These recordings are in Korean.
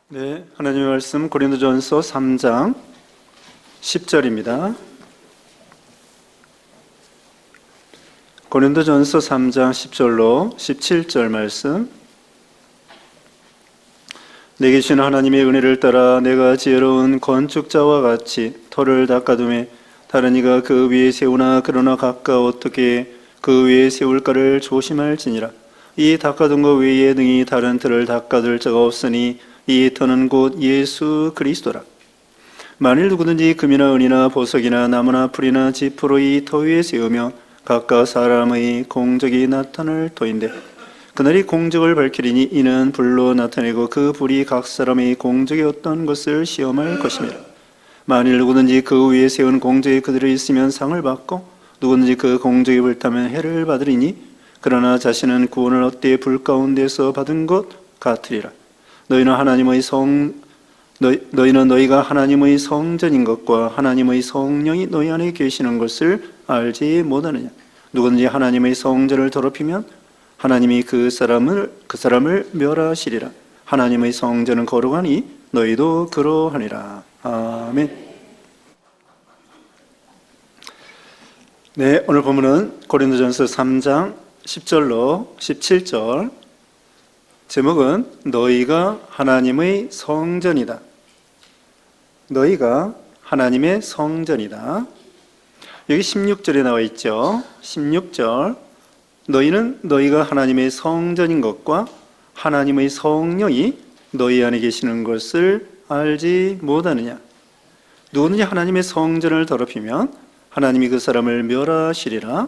네, 하나님의 말씀 고린도전서 3장 10절입니다. 고린도전서 3장 10절로 17절 말씀. 내게 주신 하나님의 은혜를 따라 내가 지혜로운 건축자와 같이 터를 닦아두매 다른 이가 그 위에 세우나 그러나 각각 어떻게 그 위에 세울까를 조심할지니라. 이 닦아둔 것 외에 능히 다른 터를 닦아둘 자가 없으니 이 터는 곧 예수 그리스도라. 만일 누구든지 금이나 은이나 보석이나 나무나 풀이나 지프로 이 터 위에 세우며 각각 사람의 공적이 나타날 터인데 그날이 공적을 밝히리니 이는 불로 나타내고 그 불이 각 사람의 공적이 어떤 것을 시험할 것입니다. 만일 누구든지 그 위에 세운 공적이 그들이 있으면 상을 받고 누구든지 그 공적이 불타면 해를 받으리니 그러나 자신은 구원을 얻되 불 가운데서 받은 것 같으리라. 너희는 너희가 하나님의 성전인 것과 하나님의 성령이 너희 안에 계시는 것을 알지 못하느냐. 누구든지 하나님의 성전을 더럽히면 하나님이 그 사람을 멸하시리라. 하나님의 성전은 거룩하니 너희도 그러하니라. 아멘. 네, 오늘 본문은 고린도전서 3장 10절로 17절. 제목은 너희가 하나님의 성전이다. 너희가 하나님의 성전이다. 여기 16절에 나와 있죠. 16절. 너희는 너희가 하나님의 성전인 것과 하나님의 성령이 너희 안에 계시는 것을 알지 못하느냐. 누구든지 하나님의 성전을 더럽히면 하나님이 그 사람을 멸하시리라.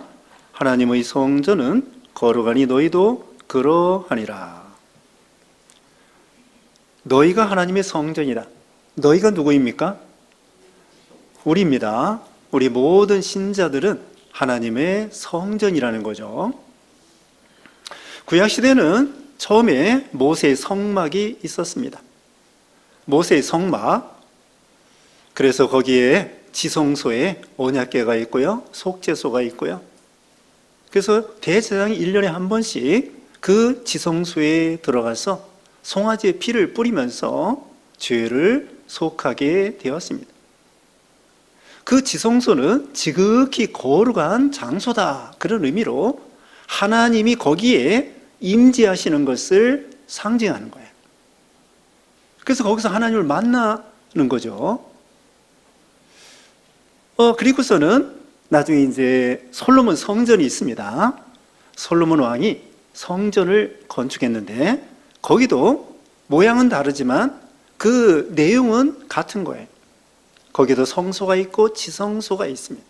하나님의 성전은 거룩하니 너희도 그러하니라. 너희가 하나님의 성전이다. 너희가 누구입니까? 우리입니다. 우리 모든 신자들은 하나님의 성전이라는 거죠. 구약시대는 처음에 모세의 성막이 있었습니다. 모세의 성막. 그래서 거기에 지성소에 언약궤가 있고요, 속죄소가 있고요. 그래서 대제사장이 1년에 한 번씩 그 지성소에 들어가서 송아지의 피를 뿌리면서 죄를 속하게 되었습니다. 그 지성소는 지극히 거룩한 장소다, 그런 의미로 하나님이 거기에 임재하시는 것을 상징하는 거예요. 그래서 거기서 하나님을 만나는 거죠. 그리고서는 나중에 이제 솔로몬 성전이 있습니다. 솔로몬 왕이 성전을 건축했는데 거기도 모양은 다르지만 그 내용은 같은 거예요. 거기도 성소가 있고 지성소가 있습니다.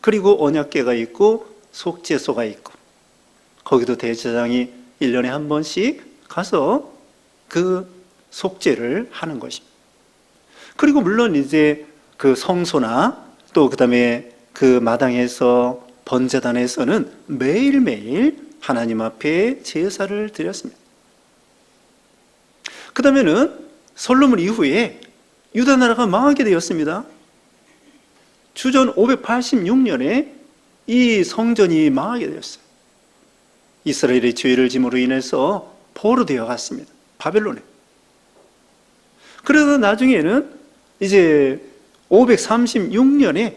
그리고 언약궤가 있고 속죄소가 있고 거기도 대제사장이 1년에 한 번씩 가서 그 속죄를 하는 것입니다. 그리고 물론 이제 그 성소나 또 그다음에 그 마당에서 번제단에서는 매일매일 하나님 앞에 제사를 드렸습니다. 그 다음에는 솔로몬 이후에 유다 나라가 망하게 되었습니다. 주전 586년에 이 성전이 망하게 되었어요. 이스라엘의 죄를 짐으로 인해서 포로되어 갔습니다. 바벨론에. 그래서 나중에는 이제 536년에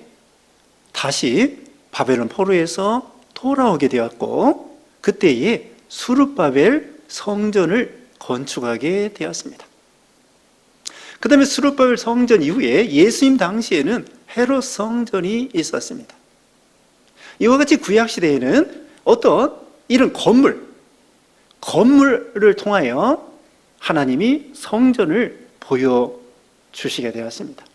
다시 바벨론 포로에서 돌아오게 되었고 그때에 수르바벨 성전을 건축하게 되었습니다. 그 다음에 수르바벨 성전 이후에 예수님 당시에는 헤롯 성전이 있었습니다. 이와 같이 구약시대에는 어떤 이런 건물을 통하여 하나님이 성전을 보여주시게 되었습니다.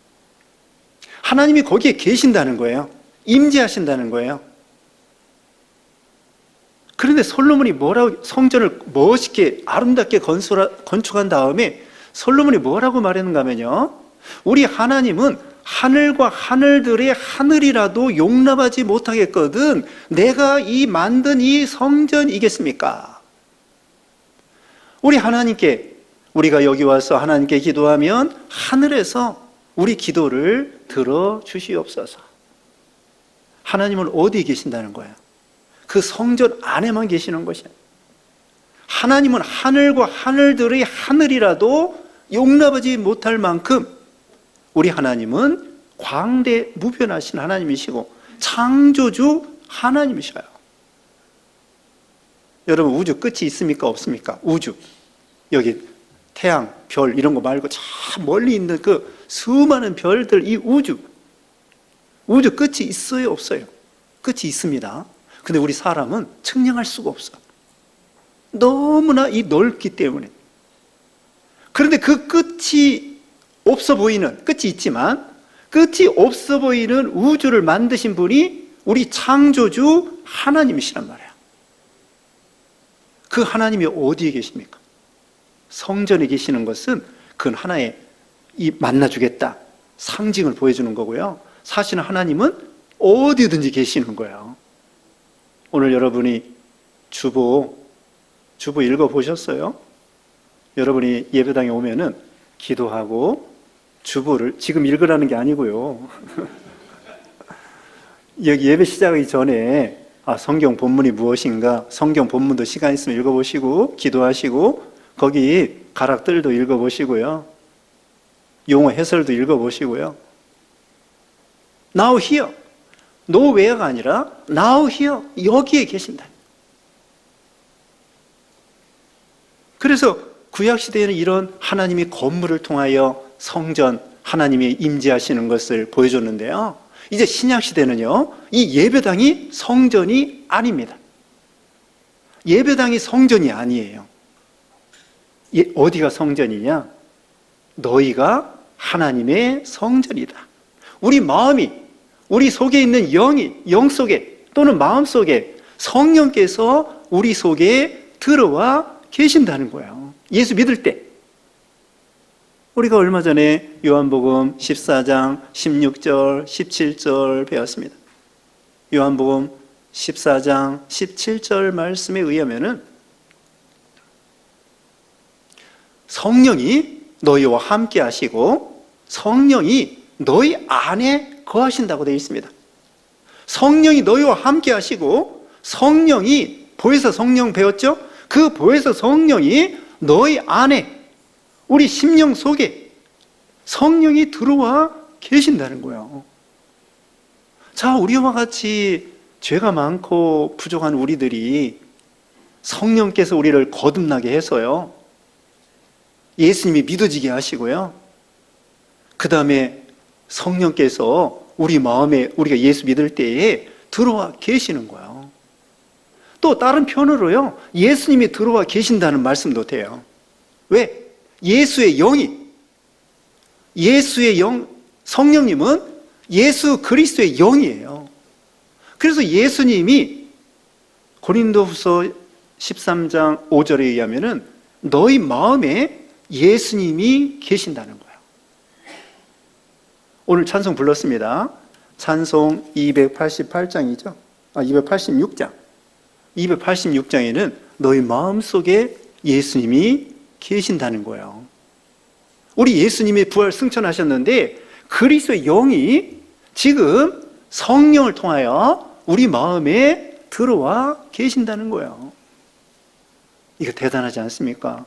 하나님이 거기에 계신다는 거예요. 임재하신다는 거예요. 그런데 솔로몬이 성전을 멋있게 아름답게 건축한 다음에 솔로몬이 뭐라고 말했는가 하면요, 우리 하나님은 하늘과 하늘들의 하늘이라도 용납하지 못하겠거든 내가 만든 이 성전이겠습니까? 우리 하나님께, 우리가 여기 와서 하나님께 기도하면 하늘에서 우리 기도를 들어주시옵소서. 하나님은 어디에 계신다는 거예요? 그 성전 안에만 계시는 것이에요. 하나님은 하늘과 하늘들의 하늘이라도 용납하지 못할 만큼 우리 하나님은 광대무변하신 하나님이시고 창조주 하나님이셔요. 여러분, 우주 끝이 있습니까? 없습니까? 우주, 여기 태양, 별 이런 거 말고 저 멀리 있는 그 수많은 별들, 이 우주 끝이 있어요? 없어요? 끝이 있습니다. 근데 우리 사람은 측량할 수가 없어. 너무나 이 넓기 때문에. 그런데 그 끝이 없어 보이는, 끝이 있지만 끝이 없어 보이는 우주를 만드신 분이 우리 창조주 하나님이시란 말이에요. 그 하나님이 어디에 계십니까? 성전에 계시는 것은 그건 하나의 이 만나주겠다 상징을 보여주는 거고요. 사실은 하나님은 어디든지 계시는 거예요. 오늘 여러분이 주보 읽어보셨어요? 여러분이 예배당에 오면은 기도하고 주보를 지금 읽으라는 게 아니고요. 여기 예배 시작하기 전에 성경 본문이 무엇인가, 성경 본문도 시간 있으면 읽어보시고 기도하시고 거기 가락들도 읽어보시고요. 용어 해설도 읽어보시고요. Now here, no where가 아니라 now here, 여기에 계신다. 그래서 구약시대에는 이런 하나님이 건물을 통하여 성전, 하나님이 임재하시는 것을 보여줬는데요. 이제 신약시대는요, 이 예배당이 성전이 아닙니다. 예배당이 성전이 아니에요. 어디가 성전이냐? 너희가 하나님의 성전이다. 우리 마음이, 우리 속에 있는 영이, 영 속에 또는 마음 속에 성령께서 우리 속에 들어와 계신다는 거예요. 예수 믿을 때. 우리가 얼마 전에 요한복음 14장 16절, 17절 배웠습니다. 요한복음 14장 17절 말씀에 의하면은 성령이 너희와 함께 하시고 성령이 너희 안에 거하신다고 되어 있습니다. 성령이 너희와 함께 하시고 성령이, 보혜사 성령 배웠죠? 그 보혜사 성령이 너희 안에, 우리 심령 속에 성령이 들어와 계신다는 거예요. 자, 우리와 같이 죄가 많고 부족한 우리들이 성령께서 우리를 거듭나게 해서요, 예수님이 믿어지게 하시고요, 그 다음에 성령께서 우리 마음에 우리가 예수 믿을 때에 들어와 계시는 거예요. 또 다른 편으로요, 예수님이 들어와 계신다는 말씀도 돼요. 왜? 예수의 영, 성령님은 예수 그리스도의 영이에요. 그래서 예수님이 고린도후서 13장 5절에 의하면은 너희 마음에 예수님이 계신다는 거예요. 오늘 찬송 불렀습니다. 찬송 288장이죠. 286장. 286장에는 너희 마음속에 예수님이 계신다는 거예요. 우리 예수님이 부활 승천하셨는데 그리스도의 영이 지금 성령을 통하여 우리 마음에 들어와 계신다는 거예요. 이거 대단하지 않습니까?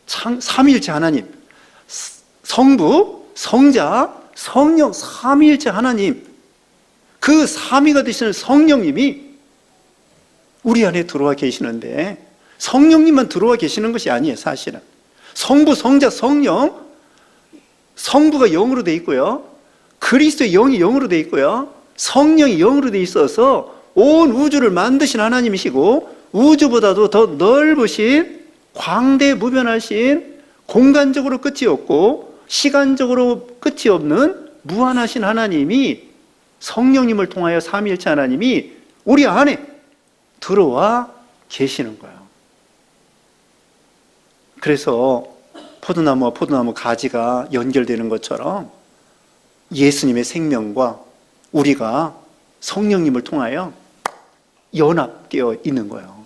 삼위일체 하나님, 성부, 성자, 성령, 삼위일체 하나님, 그 삼위가 되시는 성령님이 우리 안에 들어와 계시는데 성령님만 들어와 계시는 것이 아니에요. 사실은 성부, 성자, 성령, 성부가 영으로 되어 있고요, 그리스도의 영이 영으로 되어 있고요, 성령이 영으로 되어 있어서 온 우주를 만드신 하나님이시고 우주보다도 더 넓으신 광대무변하신, 공간적으로 끝이 없고 시간적으로 끝이 없는 무한하신 하나님이, 성령님을 통하여 삼위일체 하나님이 우리 안에 들어와 계시는 거예요. 그래서 포도나무와 포도나무 가지가 연결되는 것처럼 예수님의 생명과 우리가 성령님을 통하여 연합되어 있는 거예요.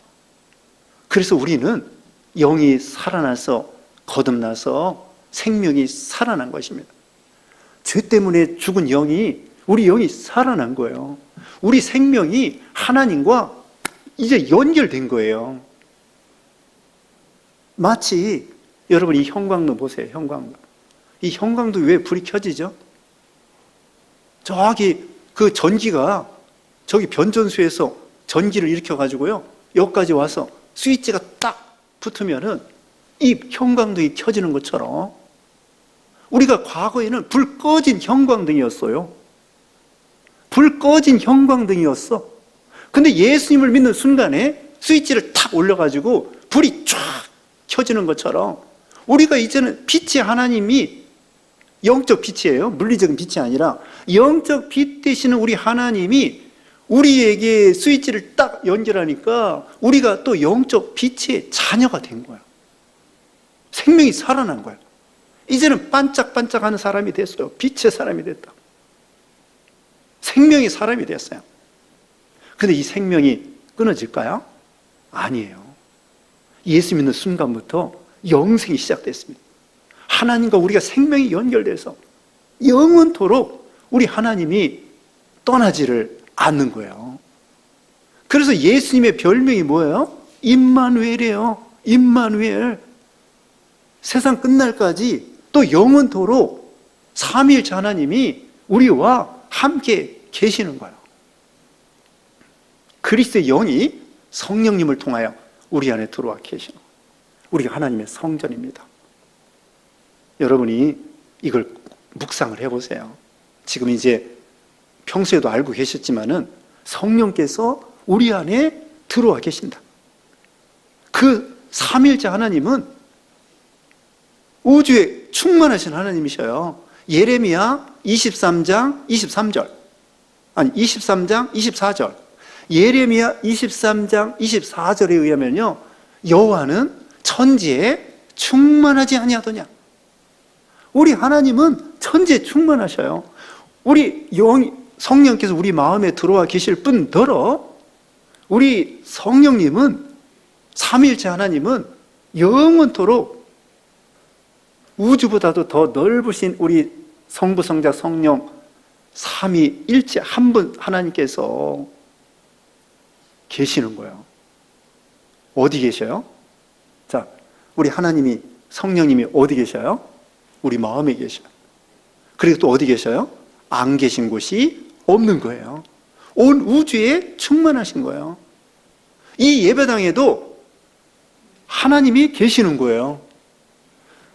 그래서 우리는 영이 살아나서, 거듭나서 생명이 살아난 것입니다. 죄 때문에 죽은 영이, 우리 영이 살아난 거예요. 우리 생명이 하나님과 이제 연결된 거예요. 마치 여러분 이 형광등 보세요. 형광등. 이 형광등 왜 불이 켜지죠? 저기 그 전기가 저기 변전소에서 전기를 일으켜가지고요, 여기까지 와서 스위치가 딱 붙으면은 이 형광등이 켜지는 것처럼 우리가 과거에는 불 꺼진 형광등이었어요. 불 꺼진 형광등이었어. 근데 예수님을 믿는 순간에 스위치를 탁 올려가지고 불이 쫙 켜지는 것처럼 우리가 이제는 빛이 하나님이 영적 빛이에요. 물리적인 빛이 아니라 영적 빛 되시는 우리 하나님이 우리에게 스위치를 딱 연결하니까 우리가 또 영적 빛의 자녀가 된 거예요. 생명이 살아난 거예요. 이제는 반짝반짝하는 사람이 됐어요. 빛의 사람이 됐다. 생명의 사람이 됐어요. 근데 이 생명이 끊어질까요? 아니에요. 예수 믿는 순간부터 영생이 시작됐습니다. 하나님과 우리가 생명이 연결돼서 영원토록 우리 하나님이 떠나지를 않는 거예요. 그래서 예수님의 별명이 뭐예요? 임마누엘이에요. 임마누엘. 세상 끝날까지 또 영원토록 삼위일체 하나님이 우리와 함께 계시는 거예요. 그리스도의 영이 성령님을 통하여 우리 안에 들어와 계시는 거예요. 우리가 하나님의 성전입니다. 여러분이 이걸 묵상을 해보세요. 지금 이제 평소에도 알고 계셨지만은 성령께서 우리 안에 들어와 계신다. 그 삼위일체 하나님은 우주에 충만하신 하나님이셔요. 예레미야 23장 23절, 아니 23장 24절, 예레미야 23장 24절에 의하면요, 여호와는 천지에 충만하지 아니하더냐. 우리 하나님은 천지에 충만하셔요. 우리 성령께서 우리 마음에 들어와 계실 뿐더러 우리 성령님은, 삼위일체 하나님은 영원토록 우주보다도 더 넓으신 우리 성부, 성자, 성령 삼위일체 한 분 하나님께서 계시는 거예요. 어디 계셔요? 자, 우리 하나님이, 성령님이 어디 계셔요? 우리 마음에 계셔요. 그리고 또 어디 계셔요? 안 계신 곳이 없는 거예요. 온 우주에 충만하신 거예요. 이 예배당에도 하나님이 계시는 거예요.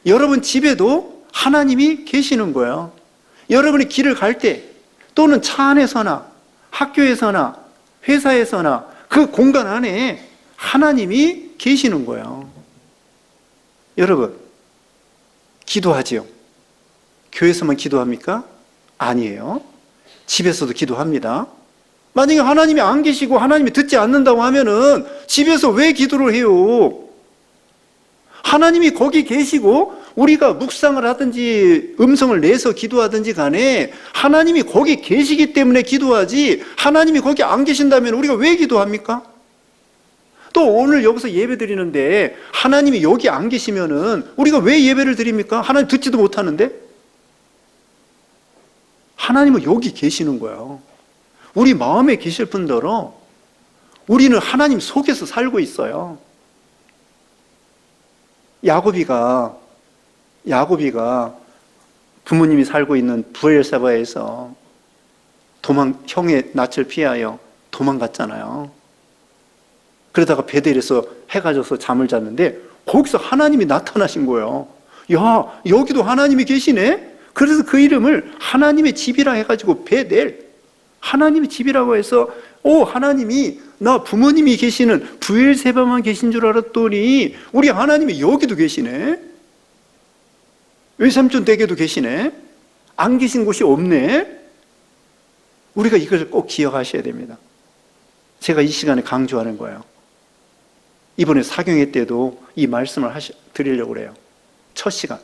여러분 집에도 하나님이 계시는 거예요. 여러분이 길을 갈 때 또는 차 안에서나 학교에서나 회사에서나 그 공간 안에 하나님이 계시는 거예요. 여러분, 기도하지요? 교회에서만 기도합니까? 아니에요. 집에서도 기도합니다. 만약에 하나님이 안 계시고 하나님이 듣지 않는다고 하면은 집에서 왜 기도를 해요? 하나님이 거기 계시고 우리가 묵상을 하든지 음성을 내서 기도하든지 간에 하나님이 거기 계시기 때문에 기도하지, 하나님이 거기 안 계신다면 우리가 왜 기도합니까? 또 오늘 여기서 예배 드리는데 하나님이 여기 안 계시면은 우리가 왜 예배를 드립니까? 하나님 듣지도 못하는데? 하나님은 여기 계시는 거예요. 우리 마음에 계실 뿐더러 우리는 하나님 속에서 살고 있어요. 야고비가 부모님이 살고 있는 브엘세바에서 형의 낯을 피하여 도망갔잖아요. 그러다가 베델에서 해가 져서 잠을 잤는데 거기서 하나님이 나타나신 거예요. 야, 여기도 하나님이 계시네? 그래서 그 이름을 하나님의 집이라 해가지고 베델, 하나님의 집이라고 해서 하나님이, 나 부모님이 계시는 브엘세바만 계신 줄 알았더니 우리 하나님이 여기도 계시네? 외삼촌 댁에도 계시네? 안 계신 곳이 없네? 우리가 이걸 꼭 기억하셔야 됩니다. 제가 이 시간에 강조하는 거예요. 이번에 사경회 때도 이 말씀을 드리려고 그래요. 첫 시간.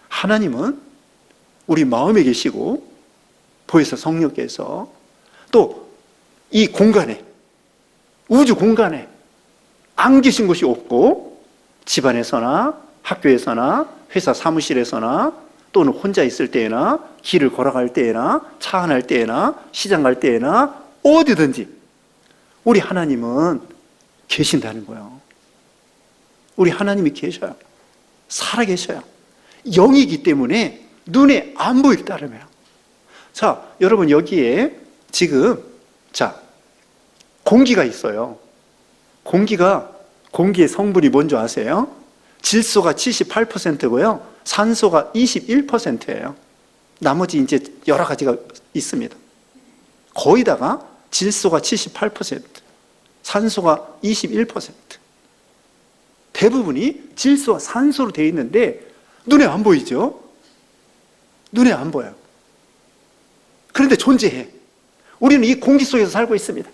하나님은 우리 마음에 계시고 보혜사 성령께서 또 이 공간에, 우주 공간에 안 계신 곳이 없고 집안에서나 학교에서나 회사 사무실에서나 또는 혼자 있을 때나 길을 걸어갈 때나 차 안할 때나 시장 갈 때나 어디든지 우리 하나님은 계신다는 거예요. 우리 하나님이 계셔요. 살아계셔요. 영이기 때문에 눈에 안 보일 따름이에요. 자, 여러분 여기에 지금 공기가 있어요. 공기의 성분이 뭔지 아세요? 질소가 78%고요. 산소가 21%예요. 나머지 이제 여러 가지가 있습니다. 거기다가 질소가 78%, 산소가 21%. 대부분이 질소와 산소로 되어 있는데 눈에 안 보이죠? 눈에 안 보여요. 그런데 존재해. 우리는 이 공기 속에서 살고 있습니다.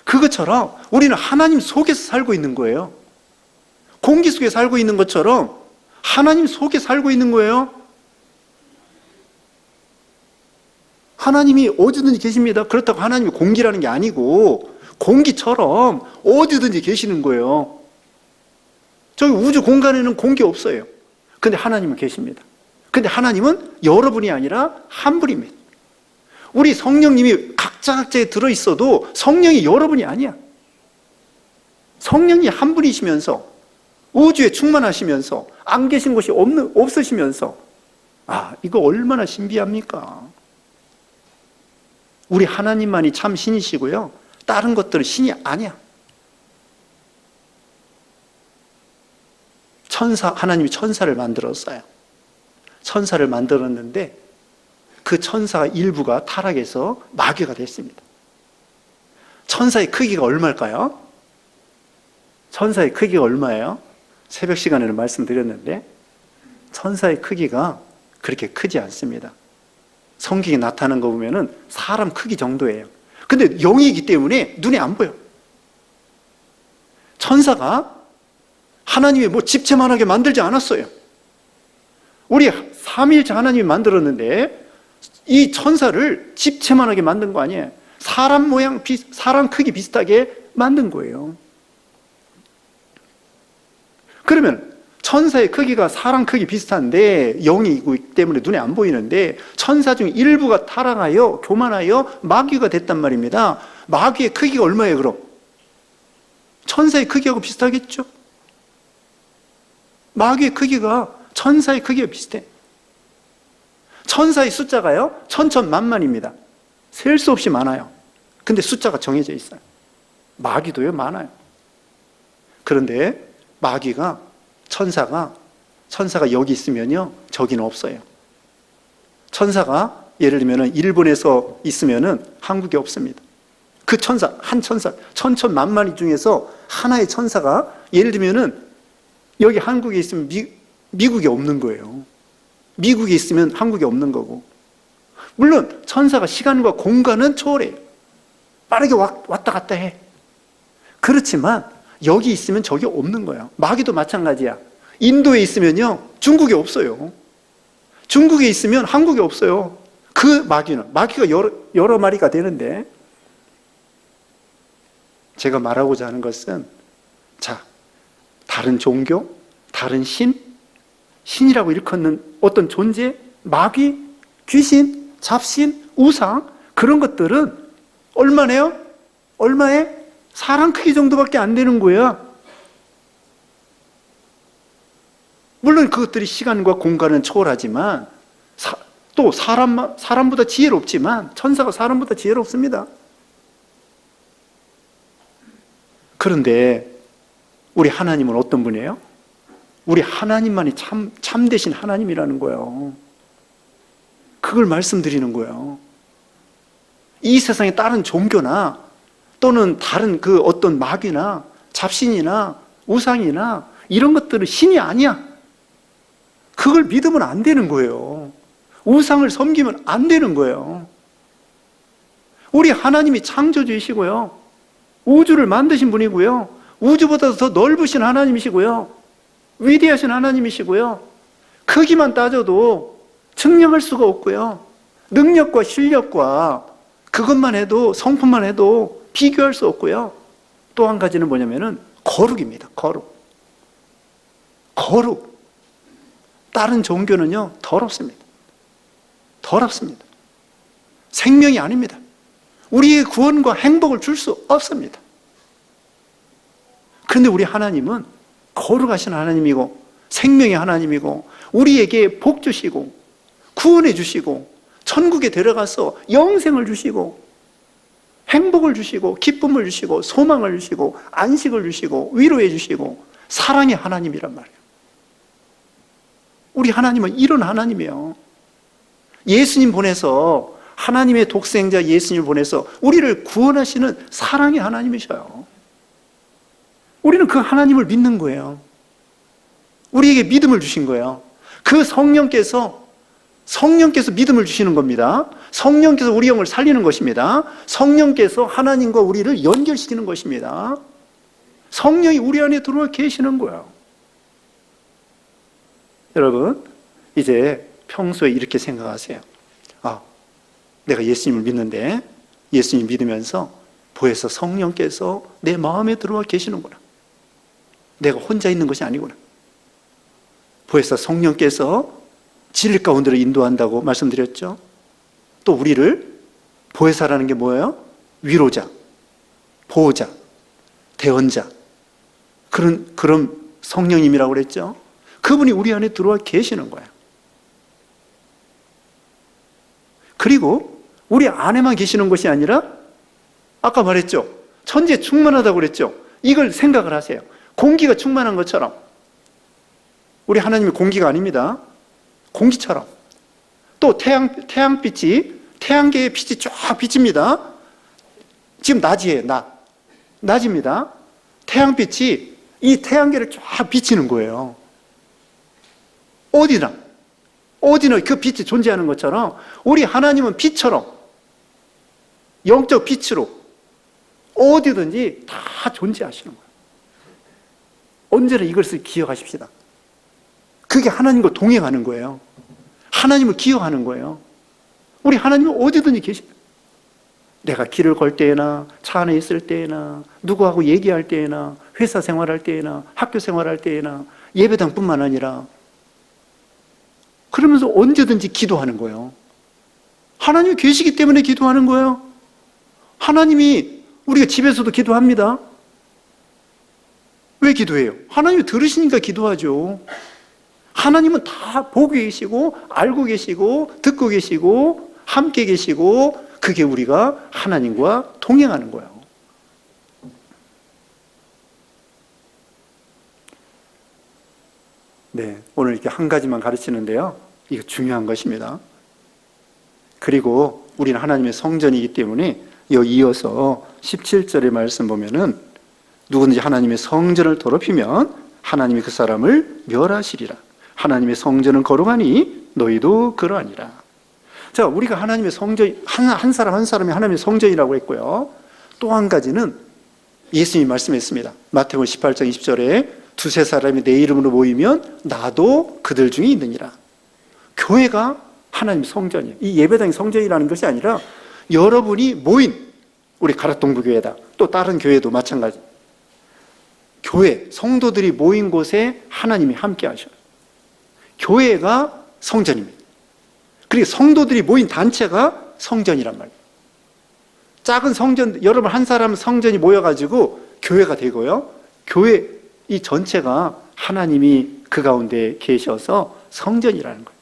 그것처럼 우리는 하나님 속에서 살고 있는 거예요. 공기 속에 살고 있는 것처럼 하나님 속에 살고 있는 거예요. 하나님이 어디든지 계십니다. 그렇다고 하나님이 공기라는 게 아니고 공기처럼 어디든지 계시는 거예요. 저기 우주 공간에는 공기 없어요. 근데 하나님은 계십니다. 근데 하나님은 여러분이 아니라 한 분입니다. 우리 성령님이 각자에 들어있어도 성령이 여러분이 아니야. 성령이 한 분이시면서 우주에 충만하시면서 안 계신 곳이 없으시면서 이거 얼마나 신비합니까? 우리 하나님만이 참 신이시고요. 다른 것들은 신이 아니야. 하나님이 천사를 만들었어요. 천사를 만들었는데 그 천사 일부가 타락해서 마귀가 됐습니다. 천사의 크기가 얼마일까요? 천사의 크기가 얼마예요? 새벽 시간에는 말씀드렸는데 천사의 크기가 그렇게 크지 않습니다. 성경에 나타나는 거 보면은 사람 크기 정도예요. 근데 영이기 때문에 눈에 안 보여. 천사가 하나님이 집채만하게 만들지 않았어요. 우리 삼위일체 하나님이 만들었는데 이 천사를 집채만하게 만든 거 아니에요. 사람 모양, 사람 크기 비슷하게 만든 거예요. 그러면 천사의 크기가 사람 크기 비슷한데 영이기 때문에 눈에 안 보이는데 천사 중 일부가 타락하여 교만하여 마귀가 됐단 말입니다. 마귀의 크기가 얼마예요 그럼? 천사의 크기하고 비슷하겠죠? 마귀의 크기가 천사의 크기와 비슷해. 천사의 숫자가요 천천만만입니다. 셀 수 없이 많아요. 근데 숫자가 정해져 있어요. 마귀도요 많아요. 그런데 천사가 여기 있으면요 저기는 없어요. 천사가 예를 들면 일본에서 있으면은 한국에 없습니다. 그 한 천사 천천만마리 중에서 하나의 천사가 예를 들면은 여기 한국에 있으면 미국에 없는 거예요. 미국에 있으면 한국에 없는 거고. 물론 천사가 시간과 공간은 초월해요. 빠르게 왔다 갔다 해. 그렇지만 여기 있으면 저기 없는 거예요. 마귀도 마찬가지야. 인도에 있으면요 중국에 없어요. 중국에 있으면 한국에 없어요. 그 마귀가 여러 마리가 되는데 제가 말하고자 하는 것은 다른 종교, 다른 신이라고 일컫는 어떤 존재, 마귀, 귀신, 잡신, 우상 그런 것들은 얼마에? 사람 크기 정도밖에 안 되는 거야. 물론 그것들이 시간과 공간은 초월하지만 또 사람보다 지혜롭지만 천사가 사람보다 지혜롭습니다. 그런데 우리 하나님은 어떤 분이에요? 우리 하나님만이 참되신 하나님이라는 거예요. 그걸 말씀드리는 거예요. 이 세상에 다른 종교나 또는 다른 그 어떤 마귀나 잡신이나 우상이나 이런 것들은 신이 아니야. 그걸 믿으면 안 되는 거예요. 우상을 섬기면 안 되는 거예요. 우리 하나님이 창조주이시고요. 우주를 만드신 분이고요. 우주보다 더 넓으신 하나님이시고요. 위대하신 하나님이시고요. 크기만 따져도 측량할 수가 없고요. 능력과 실력과 그것만 해도 성품만 해도 비교할 수 없고요. 또 한 가지는 뭐냐면은 거룩입니다. 거룩. 다른 종교는요 더럽습니다. 생명이 아닙니다. 우리의 구원과 행복을 줄 수 없습니다. 그런데 우리 하나님은 거룩하신 하나님이고 생명의 하나님이고 우리에게 복 주시고 구원해 주시고 천국에 데려가서 영생을 주시고 행복을 주시고 기쁨을 주시고 소망을 주시고 안식을 주시고 위로해 주시고 사랑의 하나님이란 말이에요. 우리 하나님은 이런 하나님이에요. 예수님 보내서, 하나님의 독생자 예수님을 보내서 우리를 구원하시는 사랑의 하나님이셔요. 우리는 그 하나님을 믿는 거예요. 우리에게 믿음을 주신 거예요. 그 성령께서 믿음을 주시는 겁니다. 성령께서 우리 영을 살리는 것입니다. 성령께서 하나님과 우리를 연결시키는 것입니다. 성령이 우리 안에 들어와 계시는 거예요. 여러분, 이제 평소에 이렇게 생각하세요. 내가 예수님을 믿는데 예수님 믿으면서 보혜사 성령께서 내 마음에 들어와 계시는구나. 내가 혼자 있는 것이 아니구나. 보혜사 성령께서 진리 가운데로 인도한다고 말씀드렸죠. 또 우리를, 보혜사라는 게 뭐예요? 위로자, 보호자, 대언자, 그런 성령님이라고 그랬죠. 그분이 우리 안에 들어와 계시는 거예요. 그리고 우리 안에만 계시는 것이 아니라 아까 말했죠. 천지에 충만하다고 그랬죠. 이걸 생각을 하세요. 공기가 충만한 것처럼 우리 하나님이 공기가 아닙니다. 공기처럼. 또 태양빛이, 태양계의 빛이 쫙 비칩니다. 지금 낮이에요. 낮입니다. 태양빛이 이 태양계를 쫙 비치는 거예요. 어디나 그 빛이 존재하는 것처럼 우리 하나님은 빛처럼 영적 빛으로 어디든지 다 존재하시는 거예요. 언제나 이것을 기억하십시다. 그게 하나님과 동행하는 거예요. 하나님을 기억하는 거예요. 우리 하나님은 어디든지 계십니다. 내가 길을 걸 때에나 차 안에 있을 때에나 누구하고 얘기할 때에나 회사 생활할 때에나 학교 생활할 때에나 예배당뿐만 아니라 그러면서 언제든지 기도하는 거예요. 하나님이 계시기 때문에 기도하는 거예요. 하나님이, 우리가 집에서도 기도합니다. 왜 기도해요? 하나님이 들으시니까 기도하죠. 하나님은 다 보고 계시고 알고 계시고 듣고 계시고 함께 계시고, 그게 우리가 하나님과 동행하는 거예요. 네, 오늘 이렇게 한 가지만 가르치는데요, 이거 중요한 것입니다. 그리고 우리는 하나님의 성전이기 때문에 이어서 17절의 말씀 보면은 누구든지 하나님의 성전을 더럽히면 하나님이 그 사람을 멸하시리라. 하나님의 성전은 거룩하니 너희도 그러하니라. 자, 우리가 하나님의 성전, 한 사람 한 사람이 하나님의 성전이라고 했고요. 또 한 가지는 예수님이 말씀했습니다. 마태복음 18장 20절에 두세 사람이 내 이름으로 모이면 나도 그들 중에 있느니라. 교회가 하나님 성전이에요. 이 예배당이 성전이라는 것이 아니라 여러분이 모인, 우리 가락동부교회다, 또 다른 교회도 마찬가지, 교회, 성도들이 모인 곳에 하나님이 함께 하셔요. 교회가 성전입니다. 그리고 성도들이 모인 단체가 성전이란 말이에요. 작은 성전, 여러분 한 사람 성전이 모여가지고 교회가 되고요, 교회 이 전체가 하나님이 그 가운데 계셔서 성전이라는 거예요.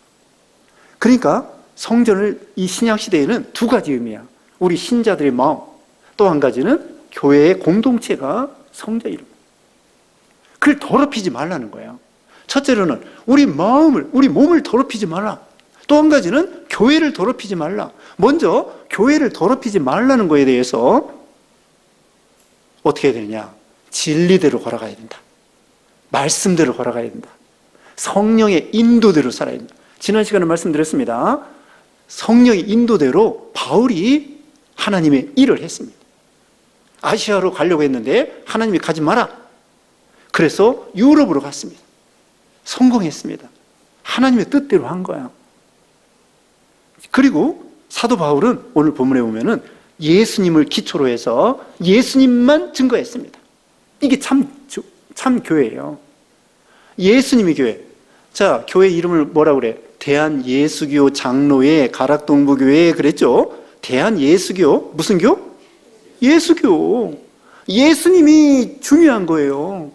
그러니까 성전을 이 신약시대에는 두 가지 의미야. 우리 신자들의 마음, 또 한 가지는 교회의 공동체가 성전이라는 거예요. 그걸 더럽히지 말라는 거예요. 첫째로는 우리 마음을, 우리 몸을 더럽히지 말라. 또 한 가지는 교회를 더럽히지 말라. 먼저 교회를 더럽히지 말라는 거에 대해서 어떻게 해야 되느냐? 진리대로 걸어가야 된다. 말씀대로 걸어가야 된다. 성령의 인도대로 살아야 된다. 지난 시간에 말씀드렸습니다. 성령의 인도대로 바울이 하나님의 일을 했습니다. 아시아로 가려고 했는데 하나님이 가지 마라. 그래서 유럽으로 갔습니다. 성공했습니다. 하나님의 뜻대로 한 거야. 그리고 사도 바울은 오늘 본문에 보면은 예수님을 기초로 해서 예수님만 증거했습니다. 이게 참 교회예요. 예수님이 교회. 자, 교회 이름을 뭐라고 그래? 대한예수교 장로회 가락동부교회 그랬죠? 대한예수교, 무슨 교? 예수교. 예수님이 중요한 거예요.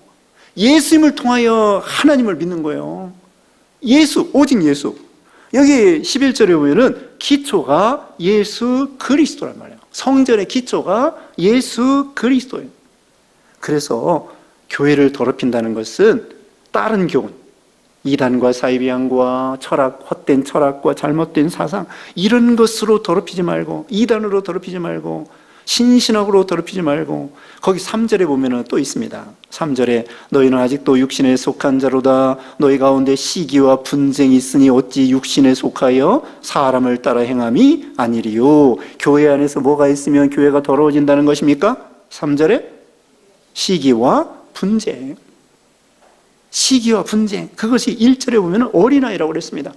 예수님을 통하여 하나님을 믿는 거예요. 예수, 오직 예수. 여기 11절에 보면은 기초가 예수 그리스도란 말이에요. 성전의 기초가 예수 그리스도예요. 그래서 교회를 더럽힌다는 것은 다른 교훈, 이단과 사이비안과 철학, 헛된 철학과 잘못된 사상, 이런 것으로 더럽히지 말고, 이단으로 더럽히지 말고, 신신학으로 더럽히지 말고, 거기 3절에 보면은 또 있습니다. 3절에 너희는 아직도 육신에 속한 자로다. 너희 가운데 시기와 분쟁이 있으니 어찌 육신에 속하여 사람을 따라 행함이 아니리요. 교회 안에서 뭐가 있으면 교회가 더러워진다는 것입니까? 3절에 시기와 분쟁. 시기와 분쟁, 그것이 1절에 보면 어린아이라고 그랬습니다.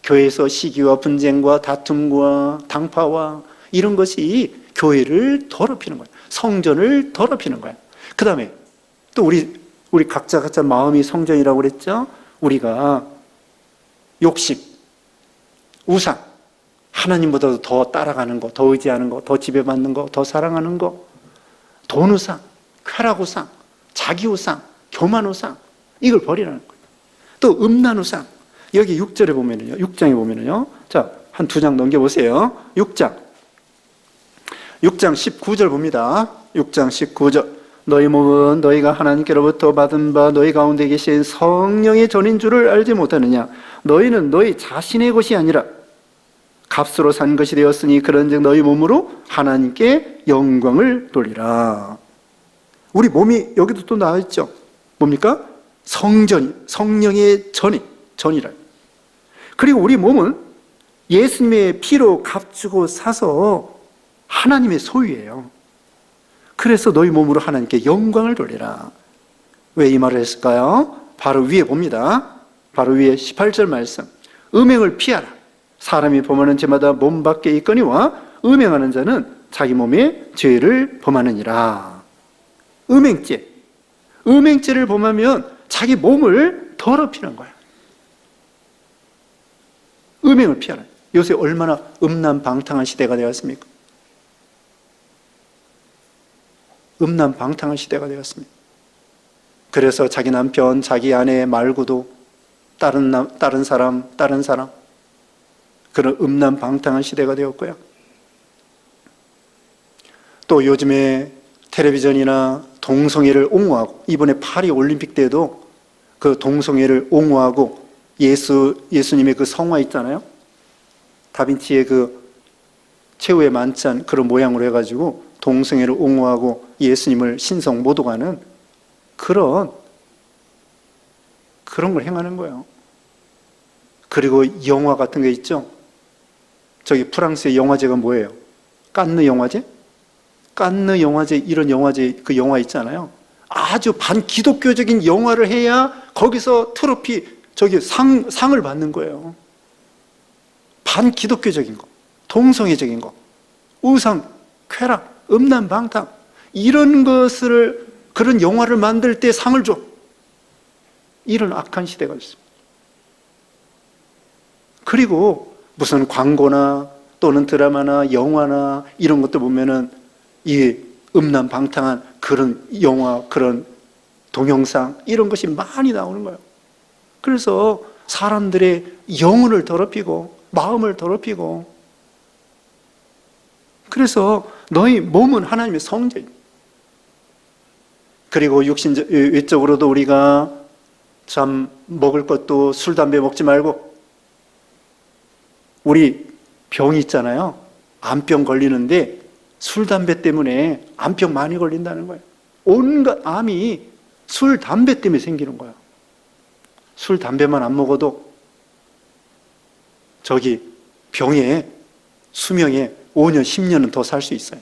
교회에서 시기와 분쟁과 다툼과 당파와 이런 것이 교회를 더럽히는 거예요. 성전을 더럽히는 거예요. 그 다음에 또 우리 각자 마음이 성전이라고 그랬죠. 우리가 욕심, 우상, 하나님보다도 더 따라가는 거, 더 의지하는 거, 더 지배받는 거, 더 사랑하는 거, 돈우상, 쾌락우상, 자기우상, 교만우상, 이걸 버리라는 거예요. 또 음란우상, 여기 6절에 보면은요, 6장에 보면은요, 자, 한 두 장 넘겨보세요. 6장 19절 봅니다. 6장 19절. 너희 몸은 너희가 하나님께로부터 받은 바 너희 가운데 계신 성령의 전인 줄을 알지 못하느냐? 너희는 너희 자신의 것이 아니라 값으로 산 것이 되었으니 그런즉 너희 몸으로 하나님께 영광을 돌리라. 우리 몸이 여기도 또 나와 있죠. 뭡니까? 성령의 전이라. 그리고 우리 몸은 예수님의 피로 값주고 사서 하나님의 소유예요. 그래서 너희 몸으로 하나님께 영광을 돌리라. 왜 이 말을 했을까요? 바로 위에 봅니다. 바로 위에 18절 말씀. 음행을 피하라. 사람이 범하는 죄마다 몸 밖에 있거니와 음행하는 자는 자기 몸에 죄를 범하느니라. 음행죄를 범하면 자기 몸을 더럽히는 거야. 음행을 피하라. 요새 얼마나 음란방탕한 시대가 되었습니까? 음란방탕한 시대가 되었습니다. 그래서 자기 남편, 자기 아내 말고도 다른 사람 그런 음란방탕한 시대가 되었고요. 또 요즘에 텔레비전이나 동성애를 옹호하고, 이번에 파리 올림픽 때도 그 동성애를 옹호하고 예수님의 그 성화 있잖아요. 다빈치의 그 최후의 만찬 그런 모양으로 해가지고 동성애를 옹호하고 예수님을 신성 모독하는 그런 걸 행하는 거예요. 그리고 영화 같은 게 있죠. 저기 프랑스의 영화제가 뭐예요? 깐느 영화제? 깐느 영화제, 이런 영화제, 그 영화 있잖아요. 아주 반기독교적인 영화를 해야 거기서 트로피, 상을 받는 거예요. 반기독교적인 거, 동성애적인 거, 우상, 쾌락, 음란방탕, 이런 것을, 그런 영화를 만들 때 상을 줘. 이런 악한 시대가 있습니다. 그리고 무슨 광고나 또는 드라마나 영화나 이런 것도 보면은 이 음란방탕한 그런 영화, 그런 동영상, 이런 것이 많이 나오는 거예요. 그래서 사람들의 영혼을 더럽히고 마음을 더럽히고, 그래서 너희 몸은 하나님의 성전입니다. 그리고 외적으로도 우리가 참 먹을 것도 술, 담배 먹지 말고, 우리 병이 있잖아요. 암병 걸리는데 술, 담배 때문에 암병 많이 걸린다는 거예요. 온갖 암이 술, 담배 때문에 생기는 거예요. 술, 담배만 안 먹어도 병에, 수명에 5년, 10년은 더 살 수 있어요.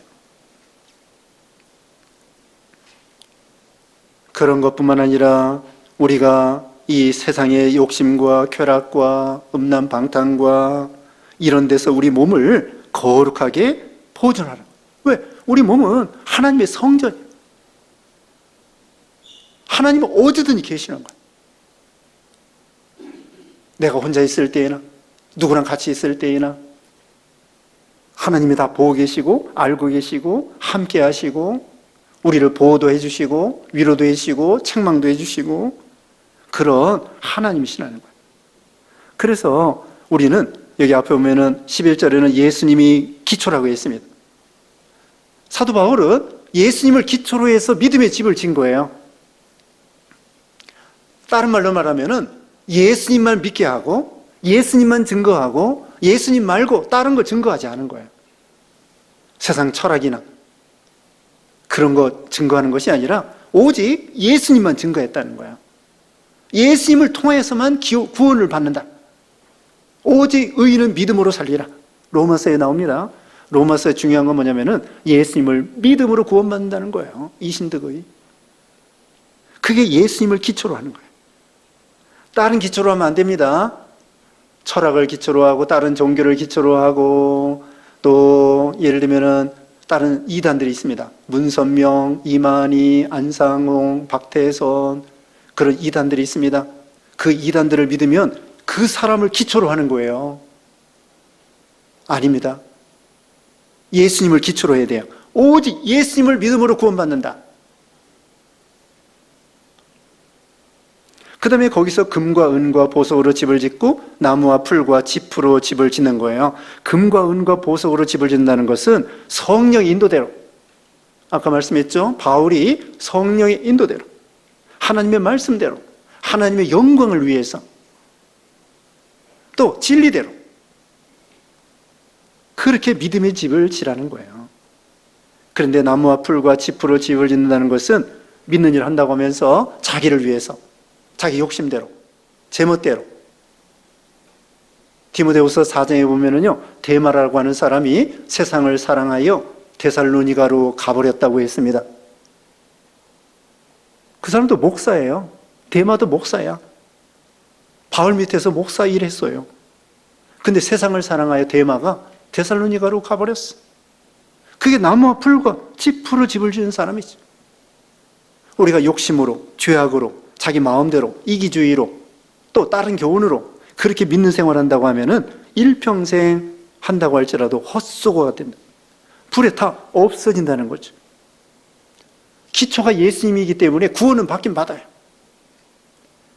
그런 것뿐만 아니라 우리가 이 세상의 욕심과 쾌락과 음란방탕과 이런 데서 우리 몸을 거룩하게 보존하라. 왜? 우리 몸은 하나님의 성전이에요. 하나님은 어디든지 계시는 거예요. 내가 혼자 있을 때에나 누구랑 같이 있을 때에나 하나님이 다 보고 계시고 알고 계시고 함께 하시고 우리를 보호도 해주시고 위로도 해주시고 책망도 해주시고 그런 하나님이시라는 거예요. 그래서 우리는 여기 앞에 보면은 11절에는 예수님이 기초라고 했습니다. 사도 바울은 예수님을 기초로 해서 믿음의 집을 진 거예요. 다른 말로 말하면은 예수님만 믿게 하고 예수님만 증거하고 예수님 말고 다른 걸 증거하지 않은 거예요. 세상 철학이나 그런 거 증거하는 것이 아니라 오직 예수님만 증거했다는 거예요. 예수님을 통해서만 구원을 받는다. 오직 의인은 믿음으로 살리라. 로마서에 나옵니다. 로마서의 중요한 건 뭐냐면은 예수님을 믿음으로 구원받는다는 거예요. 이신득의. 그게 예수님을 기초로 하는 거예요. 다른 기초로 하면 안 됩니다. 철학을 기초로 하고 다른 종교를 기초로 하고 또 예를 들면은 다른 이단들이 있습니다. 문선명, 이만희, 안상홍, 박태선 그런 이단들이 있습니다. 그 이단들을 믿으면 그 사람을 기초로 하는 거예요. 아닙니다. 예수님을 기초로 해야 돼요. 오직 예수님을 믿음으로 구원받는다. 그 다음에 거기서 금과 은과 보석으로 집을 짓고 나무와 풀과 짚으로 집을 짓는 거예요. 금과 은과 보석으로 집을 짓는다는 것은 성령의 인도대로, 아까 말씀했죠? 바울이 성령의 인도대로, 하나님의 말씀대로, 하나님의 영광을 위해서, 또 진리대로 그렇게 믿음의 집을 지라는 거예요. 그런데 나무와 풀과 짚으로 집을 짓는다는 것은 믿는 일을 한다고 하면서 자기를 위해서, 자기 욕심대로, 제멋대로. 디모데후서 4장에 보면은요, 데마라고 하는 사람이 세상을 사랑하여 데살로니가로 가버렸다고 했습니다. 그 사람도 목사예요. 데마도 목사야. 바울 밑에서 목사 일했어요. 근데 세상을 사랑하여 데마가 데살로니가로 가버렸어. 그게 나무와 풀과 짚으로 집을 지은 사람이죠. 우리가 욕심으로, 죄악으로, 자기 마음대로, 이기주의로, 또 다른 교훈으로 그렇게 믿는 생활한다고 하면은 일평생 한다고 할지라도 헛수고가 된다. 불에 다 없어진다는 거죠. 기초가 예수님이기 때문에 구원은 받긴 받아요.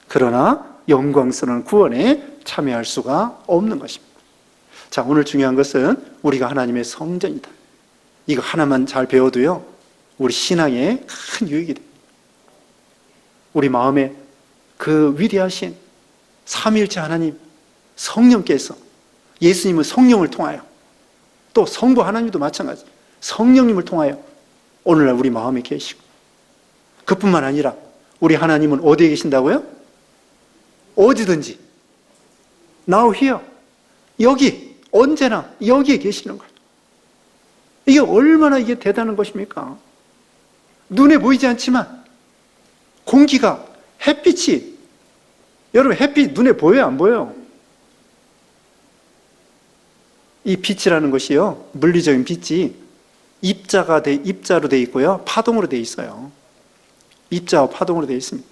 그러나 영광스러운 구원에 참여할 수가 없는 것입니다. 자, 오늘 중요한 것은 우리가 하나님의 성전이다. 이거 하나만 잘 배워도요, 우리 신앙에 큰 유익이 됩니다. 우리 마음에 그 위대하신 삼위일체 하나님, 성령께서, 예수님은 성령을 통하여, 또 성부 하나님도 마찬가지, 성령님을 통하여 오늘날 우리 마음에 계시고, 그뿐만 아니라 우리 하나님은 어디에 계신다고요? 어디든지, now here, 여기, 언제나 여기에 계시는 거예요. 이게 얼마나 이게 대단한 것입니까? 눈에 보이지 않지만 공기가, 햇빛이, 여러분 햇빛 눈에 보여요, 안 보여요? 이 빛이라는 것이요, 물리적인 빛이 입자로 돼 있고요, 파동으로 돼 있어요. 입자와 파동으로 돼 있습니다.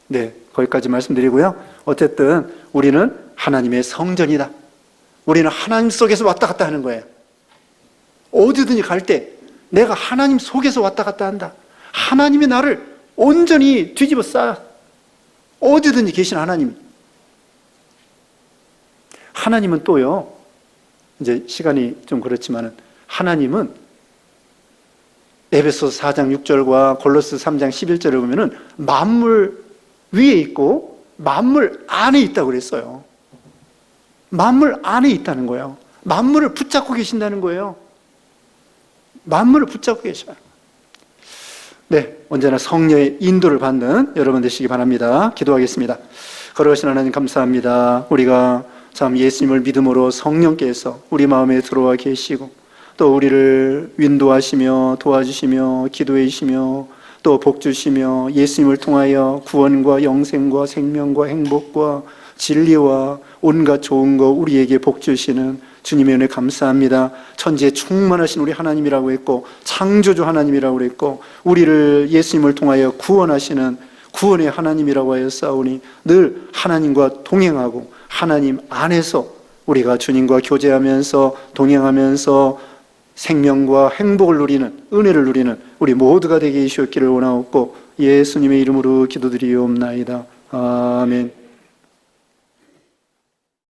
네, 거기까지 말씀드리고요. 어쨌든 우리는 하나님의 성전이다. 우리는 하나님 속에서 왔다 갔다 하는 거예요. 어디든지 갈 때 내가 하나님 속에서 왔다 갔다 한다. 하나님이 나를 온전히 뒤집어 쌓아. 어디든지 계신 하나님. 하나님은 또요, 이제 시간이 좀 그렇지만은, 하나님은 에베소서 4장 6절과 골로새 3장 11절을 보면은 만물 위에 있고 만물 안에 있다고 그랬어요. 만물 안에 있다는 거예요. 만물을 붙잡고 계신다는 거예요. 만물을 붙잡고 계셔요. 네, 언제나 성령의 인도를 받는 여러분 되시기 바랍니다. 기도하겠습니다. 거룩하신 하나님 감사합니다. 우리가 참 예수님을 믿음으로 성령께서 우리 마음에 들어와 계시고 또 우리를 인도하시며 도와주시며 기도해 주시며 또 복 주시며 예수님을 통하여 구원과 영생과 생명과 행복과 진리와 온갖 좋은 거 우리에게 복 주시는 주님의 은혜 감사합니다. 천지에 충만하신 우리 하나님이라고 했고 창조주 하나님이라고 했고 우리를 예수님을 통하여 구원하시는 구원의 하나님이라고 하였사오니 늘 하나님과 동행하고 하나님 안에서 우리가 주님과 교제하면서 동행하면서 생명과 행복을 누리는, 은혜를 누리는 우리 모두가 되게 해주셨기를 원하옵고 예수님의 이름으로 기도드리옵나이다. 아멘.